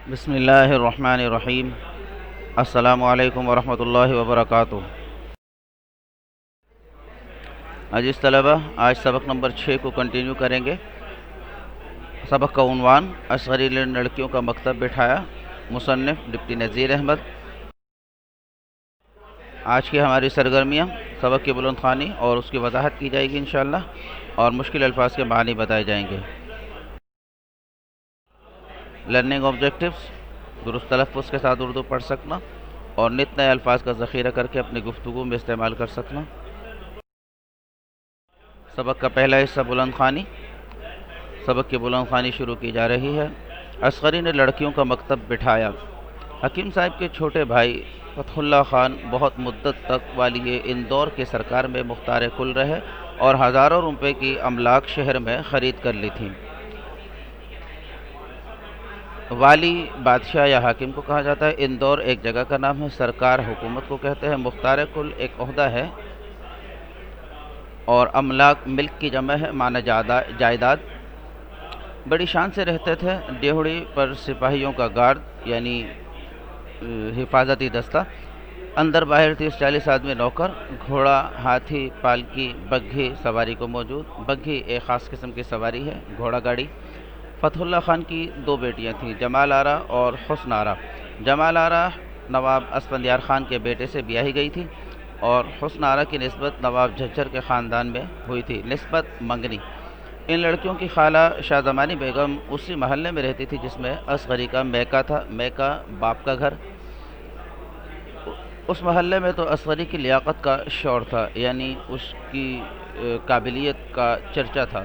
بسم اللہ الرحمن الرحیم۔ السلام علیکم ورحمۃ اللہ وبرکاتہ۔ عزیز طلبہ، آج سبق نمبر 6 کو کنٹینیو کریں گے۔ سبق کا عنوان اصغری لڑکیوں کا مکتب بٹھایا، مصنف ڈپٹی نذیر احمد۔ آج کی ہماری سرگرمیاں سبق کی بلند خوانی اور اس کی وضاحت کی جائے گی انشاءاللہ، اور مشکل الفاظ کے معنی بتائے جائیں گے۔ لرننگ آبجیکٹیوز: درست تلفظ کے ساتھ اردو پڑھ سکنا اور نت نئے الفاظ کا ذخیرہ کر کے اپنی گفتگو میں استعمال کر سکنا۔ سبق کا پہلا حصہ بلند خوانی۔ سبق کی بلند خوانی شروع کی جا رہی ہے۔ اصغری نے لڑکیوں کا مکتب بٹھایا۔ حکیم صاحب کے چھوٹے بھائی فتح اللہ خان بہت مدت تک والی اندور کے سرکار میں مختار کل رہے اور ہزاروں روپے کی املاک شہر میں خرید کر لی تھیں۔ والی بادشاہ یا حاکم کو کہا جاتا ہے۔ اندور ایک جگہ کا نام ہے، سرکار حکومت کو کہتے ہیں، مختار کل ایک عہدہ ہے، اور املاک ملک کی جمع ہے، معنی جائیداد۔ بڑی شان سے رہتے تھے۔ ڈیہڑی پر سپاہیوں کا گارڈ یعنی حفاظتی دستہ، اندر باہر 30-40 آدمی نوکر، گھوڑا، ہاتھی، پالکی، بگھی سواری کو موجود۔ بگھی ایک خاص قسم کی سواری ہے، گھوڑا گاڑی۔ فتح اللہ خان کی 2 بیٹیاں تھیں، جمال آرا اور حسن آرا۔ جمال آرا نواب اسفندیار خان کے بیٹے سے بیاہی گئی تھی اور حسن آرا کی نسبت نواب جھجر کے خاندان میں ہوئی تھی، نسبت منگنی۔ ان لڑکیوں کی خالہ شاہ زمانی بیگم اسی محلے میں رہتی تھی جس میں اصغری کا میکہ تھا۔ میکہ باپ کا گھر۔ اس محلے میں تو اصغری کی لیاقت کا شور تھا، یعنی اس کی قابلیت کا چرچا تھا۔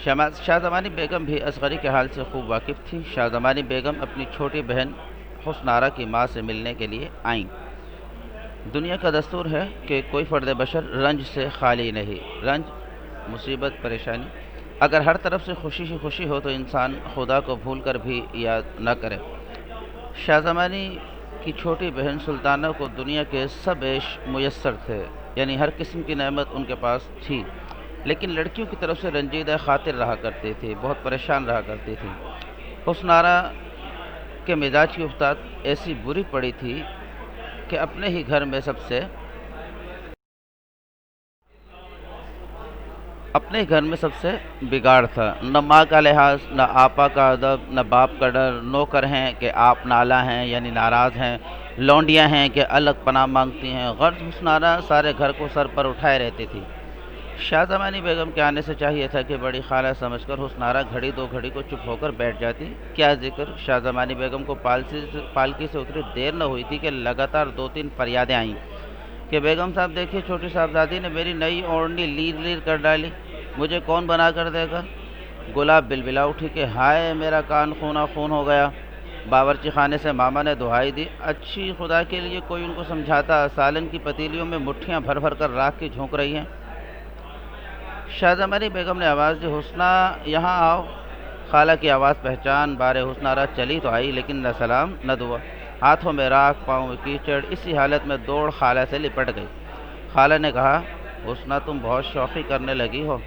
شاہ زمانی بیگم بھی اصغری کے حال سے خوب واقف تھی۔ شاہ زمانی بیگم اپنی چھوٹی بہن حسن آرا کی ماں سے ملنے کے لیے آئیں۔ دنیا کا دستور ہے کہ کوئی فرد بشر رنج سے خالی نہیں۔ رنج، مصیبت، پریشانی، اگر ہر طرف سے خوشی ہی خوشی ہو تو انسان خدا کو بھول کر بھی یاد نہ کرے۔ شاہ زمانی کی چھوٹی بہن سلطانہ کو دنیا کے سب عیش میسر تھے، یعنی ہر قسم کی نعمت ان کے پاس تھی، لیکن لڑکیوں کی طرف سے رنجیدہ خاطر رہا کرتی تھی، بہت پریشان رہا کرتی تھی۔ حسن آرا کے مزاج کی افتاد ایسی بری پڑی تھی کہ اپنے ہی گھر میں سب سے بگاڑ تھا۔ نہ ماں کا لحاظ، نہ آپا کا ادب، نہ باپ کا ڈر۔ نوکر ہیں کہ آپ نالا ہیں یعنی ناراض ہیں، لونڈیاں ہیں کہ الگ پناہ مانگتی ہیں۔ غرض حسن آرا سارے گھر کو سر پر اٹھائے رہتی تھی۔ شاہ زمانی بیگم کے آنے سے چاہیے تھا کہ بڑی خالہ سمجھ کر حسن آرا گھڑی 2 گھڑی کو چپ ہو کر بیٹھ جاتی۔ کیا ذکر، شاہ زمانی بیگم کو پالکی سے اتری دیر نہ ہوئی تھی کہ لگاتار 2-3 فریادیں آئیں کہ بیگم صاحب دیکھیے، چھوٹی صاحبزادی نے میری نئی اوڑھنی لیر لیر کر ڈالی، مجھے کون بنا کر دے گا؟ گلاب بلبلا اٹھی کہ ہائے میرا کان خونا خون ہو گیا۔ باورچی خانے سے ماما نے دہائی دی، اچھی خدا کے لیے کوئی ان کو سمجھاتا، سالن کی پتیلیوں میں مٹھیاں بھر بھر کر راکھ کی جھونک رہی ہیں۔ شاہ زمانی بیگم نے آواز دی، حسنہ یہاں آؤ۔ خالہ کی آواز پہچان بارے حسن آرا چلی تو آئی، لیکن نہ سلام نہ دعا، ہاتھوں میں راکھ، پاؤں میں کیچڑ۔ اسی حالت میں دوڑ خالہ سے لپٹ گئی۔ خالہ نے کہا، حسنہ تم بہت شوخی کرنے لگی ہو۔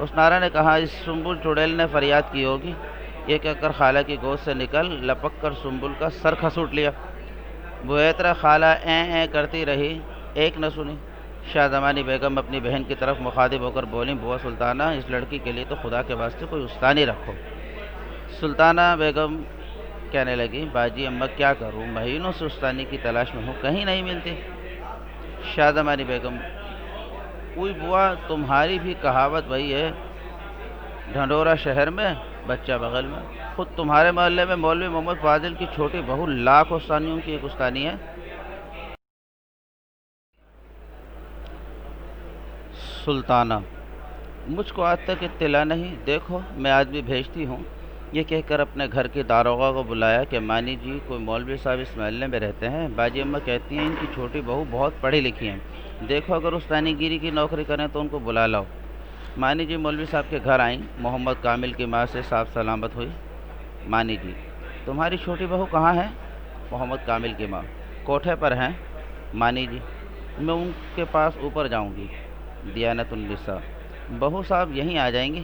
حسن آرا نے کہا، اس سنبل چڑیل نے فریاد کی ہوگی۔ یہ کہہ کر خالہ کی گود سے نکل لپک کر سنبل کا سر کھسوٹ لیا۔ بہترا خالہ این کرتی رہی، ایک نہ سنی۔ شاہ زمانی بیگم اپنی بہن کی طرف مخاطب ہو کر بولیں، بوا سلطانہ، اس لڑکی کے لیے تو خدا کے واسطے کوئی استانی رکھو۔ سلطانہ بیگم کہنے لگی، باجی اماں کیا کروں، مہینوں سے استانی کی تلاش میں ہوں، کہیں نہیں ملتی۔ شاہ زمانی بیگم، اوئی بوا، تمہاری بھی کہاوت وہی ہے، ڈھنڈورا شہر میں بچہ بغل میں۔ خود تمہارے محلے میں مولوی محمد فاضل کی چھوٹی بہو لاکھ استانیوں کی ایک استانی ہے۔ سلطانہ، مجھ کو آج تک اطلاع نہیں، دیکھو میں آدمی بھیجتی ہوں۔ یہ کہہ کر اپنے گھر کی داروغہ کو بلایا کہ مانی جی، کوئی مولوی صاحب اس محلے میں رہتے ہیں، باجی اماں کہتی ہیں ان کی چھوٹی بہو بہت پڑھی لکھی ہیں، دیکھو اگر استانی گیری کی نوکری کریں تو ان کو بلا لاؤ۔ مانی جی مولوی صاحب کے گھر آئیں، محمد کامل کی ماں سے صاف سلامت ہوئی۔ مانی جی، تمہاری چھوٹی بہو کہاں ہے؟ محمد کامل کی ماں، کوٹھے پر ہیں۔ مانی جی، میں ان کے پاس اوپر جاؤں گی۔ دیانت النساء، بہو صاحب یہیں آ جائیں گی۔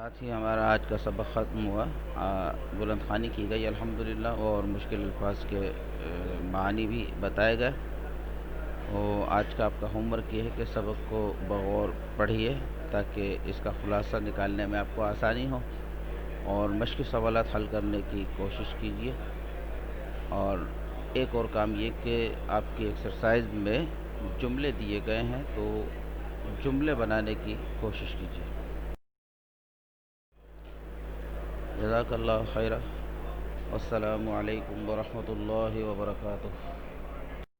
ساتھ ہی ہمارا آج کا سبق ختم ہوا، بلند خوانی کی گئی الحمدللہ، اور مشکل الفاظ کے معانی بھی بتائے گئے۔ اور آج کا آپ کا ہوم ورک یہ ہے کہ سبق کو بغور پڑھیے تاکہ اس کا خلاصہ نکالنے میں آپ کو آسانی ہو، اور مشکل سوالات حل کرنے کی کوشش کیجیے۔ اور ایک اور کام یہ کہ آپ کی ایکسرسائز میں جملے دیے گئے ہیں تو جملے بنانے کی کوشش کیجیے۔ جزاک اللہ خیرہ، السلام علیکم ورحمۃ اللہ وبرکاتہ۔